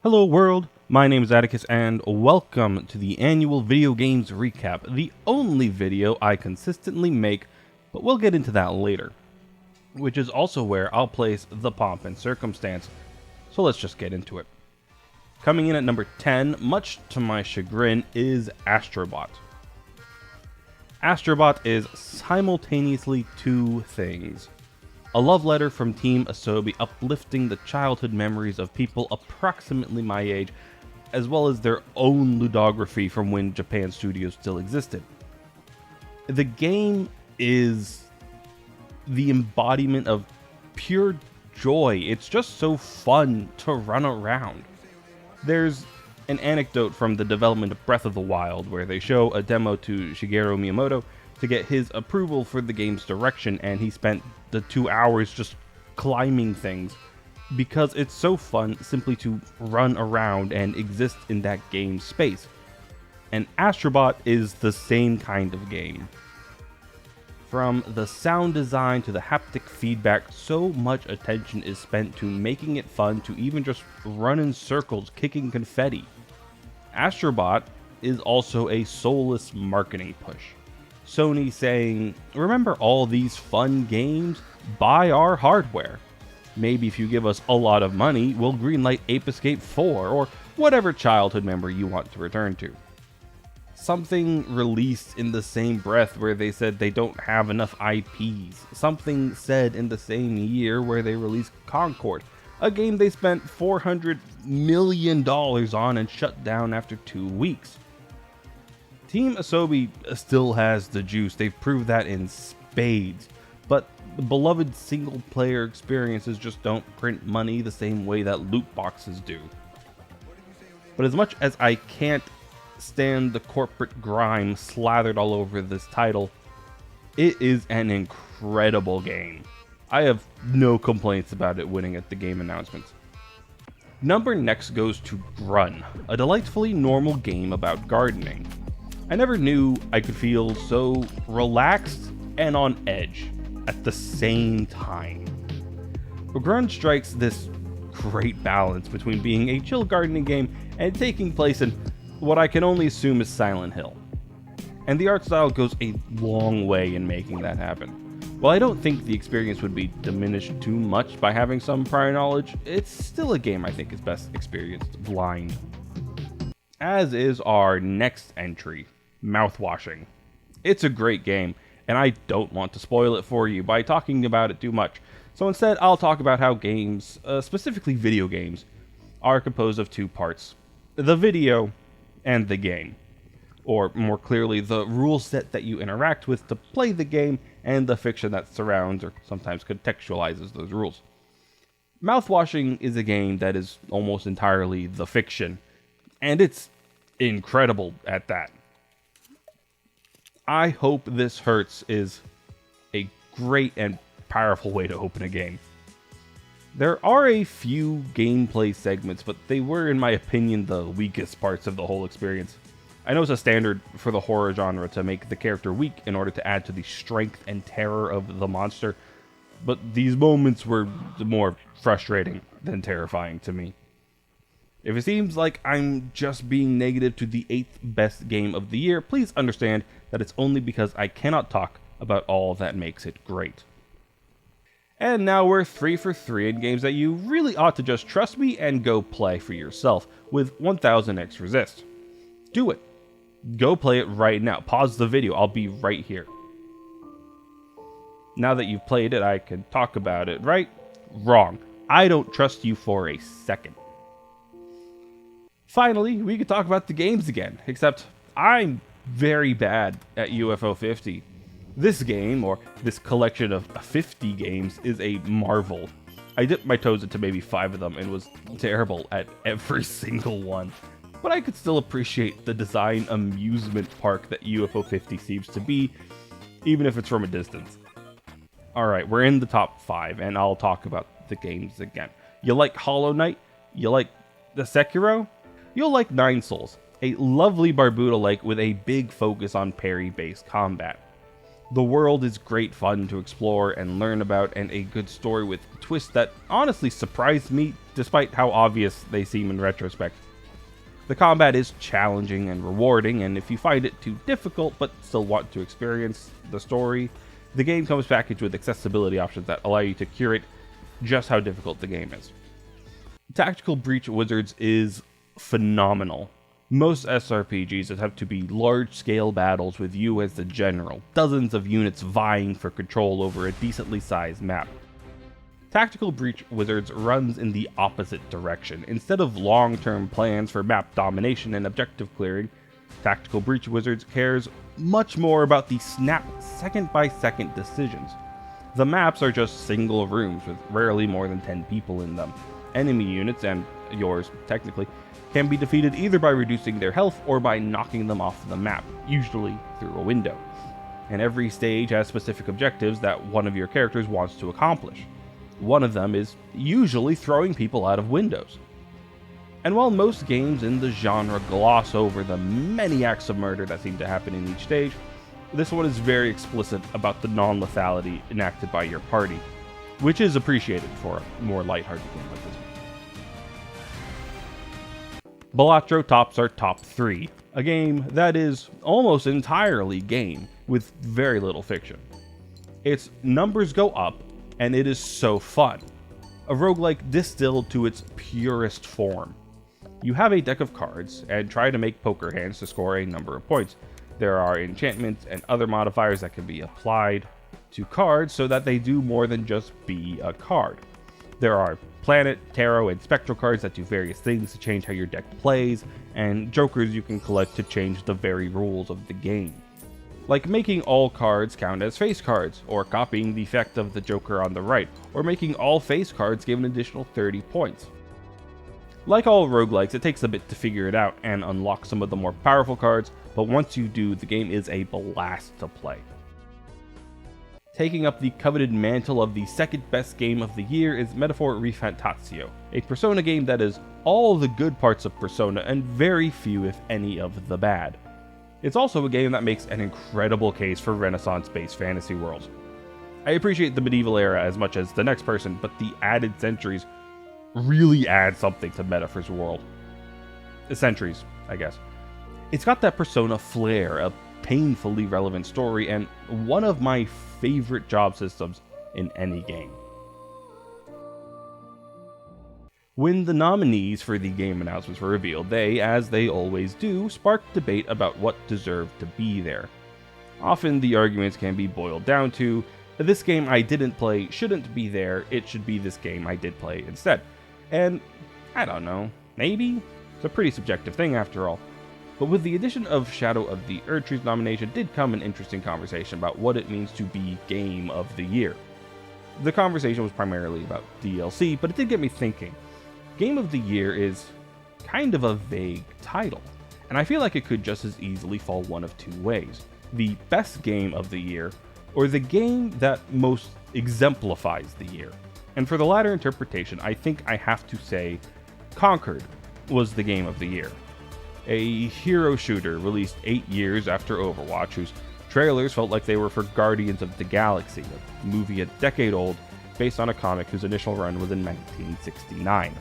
Hello world, my name is Atticus and welcome to the annual video games recap, the only video I consistently make, but we'll get into that later, which is also where I'll place the pomp and circumstance, so let's just get into it. Coming in at number 10, much to my chagrin, is Astrobot. Astrobot is simultaneously two things. A love letter from Team Asobi uplifting the childhood memories of people approximately my age, as well as their own ludography from when Japan Studios still existed. The game is the embodiment of pure joy. It's just so fun to run around. There's an anecdote from the development of Breath of the Wild where they show a demo to Shigeru Miyamoto to get his approval for the game's direction, and he spent the 2 hours just climbing things because it's so fun simply to run around and exist in that game space. And Astrobot is the same kind of game. From the sound design to the haptic feedback, so much attention is spent to making it fun to even just run in circles kicking confetti. Astrobot is also a soulless marketing push. Sony saying, remember all these fun games? Buy our hardware. Maybe if you give us a lot of money, we'll greenlight Ape Escape 4 or whatever childhood memory you want to return to. Something released in the same breath where they said they don't have enough IPs. Something said in the same year where they released Concord, a game they spent $400 million on and shut down after 2 weeks. Team Asobi still has the juice, they've proved that in spades, but the beloved single-player experiences just don't print money the same way that loot boxes do. But as much as I can't stand the corporate grime slathered all over this title, it is an incredible game. I have no complaints about it winning at the game announcements. Number next goes to Grun, a delightfully normal game about gardening. I never knew I could feel so relaxed and on edge at the same time. Grun strikes this great balance between being a chill gardening game and taking place in what I can only assume is Silent Hill. And the art style goes a long way in making that happen. While I don't think the experience would be diminished too much by having some prior knowledge, it's still a game I think is best experienced blind. As is our next entry, Mouthwashing. It's a great game, and I don't want to spoil it for you by talking about it too much, so instead I'll talk about how games, specifically video games, are composed of two parts: the video and the game. Or more clearly, the rule set that you interact with to play the game and the fiction that surrounds or sometimes contextualizes those rules. Mouthwashing is a game that is almost entirely the fiction, and it's incredible at that. I hope this hurts is a great and powerful way to open a game. There are a few gameplay segments, but they were, in my opinion, the weakest parts of the whole experience. I know it's a standard for the horror genre to make the character weak in order to add to the strength and terror of the monster, but these moments were more frustrating than terrifying to me. If it seems like I'm just being negative to the 8th best game of the year, please understand that it's only because I cannot talk about all that makes it great. And now we're 3 for 3 in games that you really ought to just trust me and go play for yourself with 1000x Resist. Do it. Go play it right now. Pause the video. I'll be right here. Now that you've played it, I can talk about it, right? Wrong. I don't trust you for a second. Finally, we can talk about the games again, except I'm very bad at UFO 50. This game, or this collection of 50 games, is a marvel. I dipped my toes into maybe 5 of them and was terrible at every single one. But I could still appreciate the design amusement park that UFO 50 seems to be, even if it's from a distance. Alright, we're in the top 5, and I'll talk about the games again. You like Hollow Knight? You like the Sekiro? You'll like Nine Souls, a lovely Barbuda-like with a big focus on parry-based combat. The world is great fun to explore and learn about, and a good story with twists that honestly surprised me despite how obvious they seem in retrospect. The combat is challenging and rewarding, and if you find it too difficult but still want to experience the story, the game comes packaged with accessibility options that allow you to curate just how difficult the game is. Tactical Breach Wizards is phenomenal. Most SRPGs attempt to be large-scale battles with you as the general, dozens of units vying for control over a decently sized map. Tactical Breach Wizards runs in the opposite direction. Instead of long-term plans for map domination and objective clearing, Tactical Breach Wizards cares much more about the snap second-by-second decisions. The maps are just single rooms with rarely more than 10 people in them. Enemy units, and yours technically, can be defeated either by reducing their health or by knocking them off the map, usually through a window. And every stage has specific objectives that one of your characters wants to accomplish. One of them is usually throwing people out of windows. And while most games in the genre gloss over the many acts of murder that seem to happen in each stage, this one is very explicit about the non-lethality enacted by your party, which is appreciated for a more lighthearted game like this one. Balatro tops our top 3, a game that is almost entirely game with very little fiction. Its numbers go up, and it is so fun. A roguelike distilled to its purest form. You have a deck of cards, and try to make poker hands to score a number of points. There are enchantments and other modifiers that can be applied to cards so that they do more than just be a card. There are planet, tarot, and spectral cards that do various things to change how your deck plays, and jokers you can collect to change the very rules of the game. Like making all cards count as face cards, or copying the effect of the joker on the right, or making all face cards give an additional 30 points. Like all roguelikes, it takes a bit to figure it out and unlock some of the more powerful cards, but once you do, the game is a blast to play. Taking up the coveted mantle of the second best game of the year is Metaphor Refantatio, a Persona game that is all the good parts of Persona and very few if any of the bad. It's also a game that makes an incredible case for Renaissance-based fantasy worlds. I appreciate the medieval era as much as the next person, but the added centuries really add something to Metaphor's world. Centuries, I guess. It's got that Persona flair, a painfully relevant story, and one of my favorite job systems in any game. When the nominees for the game announcements were revealed, they, as they always do, sparked debate about what deserved to be there. Often the arguments can be boiled down to, this game I didn't play shouldn't be there, it should be this game I did play instead. And, I don't know, maybe? It's a pretty subjective thing after all. But with the addition of Shadow of the Erdtree's nomination did come an interesting conversation about what it means to be Game of the Year. The conversation was primarily about DLC, but it did get me thinking. Game of the Year is kind of a vague title, and I feel like it could just as easily fall one of two ways. The best game of the year, or the game that most exemplifies the year. And for the latter interpretation, I think I have to say Conquered was the game of the year. A hero shooter released 8 years after Overwatch, whose trailers felt like they were for Guardians of the Galaxy, a movie a decade old based on a comic whose initial run was in 1969.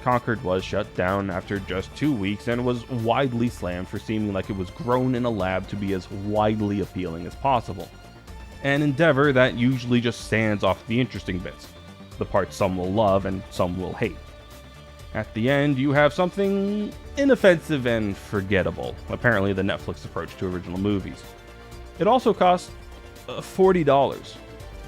Conquered was shut down after just 2 weeks and was widely slammed for seeming like it was grown in a lab to be as widely appealing as possible. An endeavor that usually just sands off the interesting bits, the parts some will love and some will hate. At the end, you have something inoffensive and forgettable, apparently the Netflix approach to original movies. It also cost $40.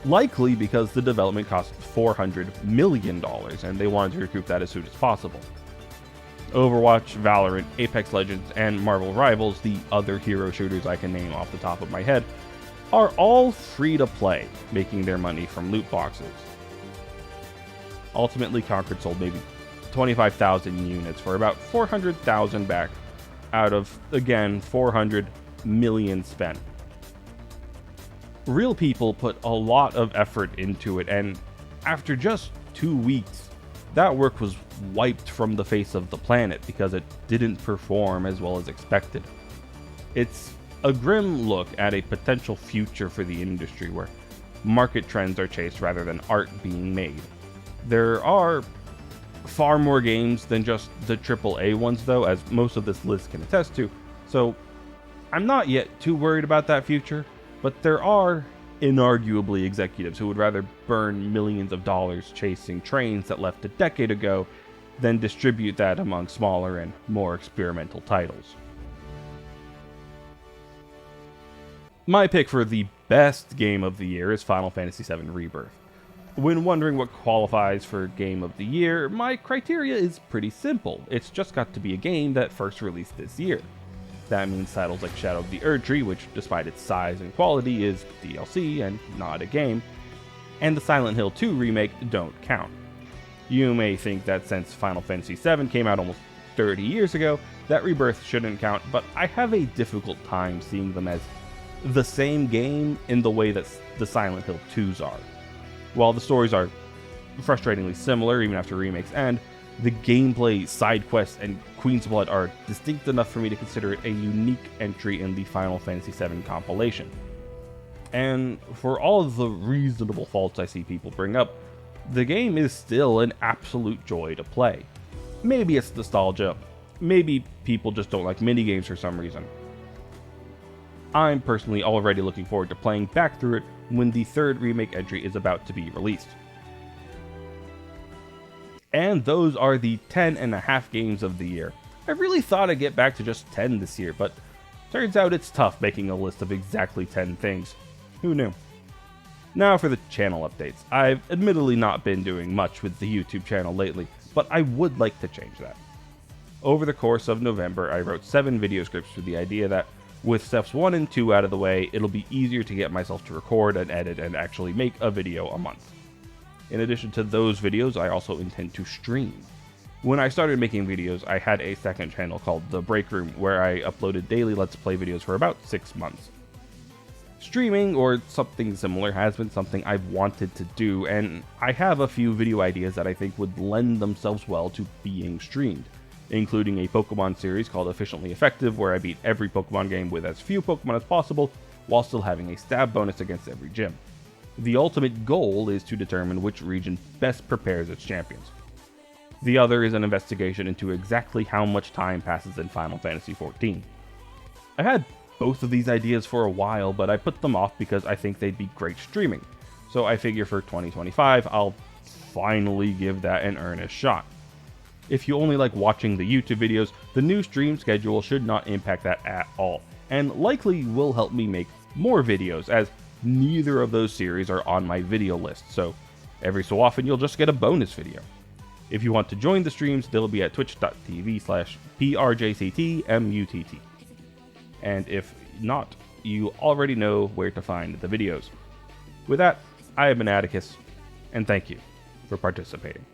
Likely because the development cost $400 million and they wanted to recoup that as soon as possible. Overwatch, Valorant, Apex Legends, and Marvel Rivals, the other hero shooters I can name off the top of my head, are all free to play, making their money from loot boxes. Ultimately, Conquered sold maybe 25,000 units for about 400,000 back out of, again, 400 million spent. Real people put a lot of effort into it, and after just 2 weeks, that work was wiped from the face of the planet because it didn't perform as well as expected. It's a grim look at a potential future for the industry where market trends are chased rather than art being made. There are far more games than just the AAA ones though, as most of this list can attest to, so I'm not yet too worried about that future, but there are inarguably executives who would rather burn millions of dollars chasing trains that left a decade ago than distribute that among smaller and more experimental titles. My pick for the best game of the year is Final Fantasy VII Rebirth. When wondering what qualifies for Game of the Year, my criteria is pretty simple. It's just got to be a game that first released this year. That means titles like Shadow of the Erdtree, which despite its size and quality is DLC and not a game, and the Silent Hill 2 remake don't count. You may think that since Final Fantasy VII came out almost 30 years ago, that Rebirth shouldn't count, but I have a difficult time seeing them as the same game in the way that the Silent Hill 2s are. While the stories are frustratingly similar even after remakes end, the gameplay, side quests, and Queen's Blood are distinct enough for me to consider it a unique entry in the Final Fantasy VII compilation. And for all of the reasonable faults I see people bring up, the game is still an absolute joy to play. Maybe it's nostalgia, maybe people just don't like minigames for some reason. I'm personally already looking forward to playing back through it when the third remake entry is about to be released. And those are the 10.5 games of the year. I really thought I'd get back to just 10 this year, but turns out it's tough making a list of exactly 10 things. Who knew? Now for the channel updates. I've admittedly not been doing much with the YouTube channel lately, but I would like to change that. Over the course of November, I wrote 7 video scripts with the idea that with steps 1 and 2 out of the way, it'll be easier to get myself to record and edit and actually make a video a month. In addition to those videos, I also intend to stream. When I started making videos, I had a second channel called The Break Room, where I uploaded daily Let's Play videos for about 6 months. Streaming, or something similar, has been something I've wanted to do, and I have a few video ideas that I think would lend themselves well to being streamed, including a Pokemon series called Efficiently Effective, where I beat every Pokemon game with as few Pokemon as possible, while still having a stab bonus against every gym. The ultimate goal is to determine which region best prepares its champions. The other is an investigation into exactly how much time passes in Final Fantasy XIV. I had both of these ideas for a while, but I put them off because I think they'd be great streaming, so I figure for 2025 I'll finally give that an earnest shot. If you only like watching the YouTube videos, the new stream schedule should not impact that at all, and likely will help me make more videos, as neither of those series are on my video list, so every so often you'll just get a bonus video. If you want to join the streams, they'll be at twitch.tv/PRJCTMUTT. And if not, you already know where to find the videos. With that, I have been Atticus, and thank you for participating.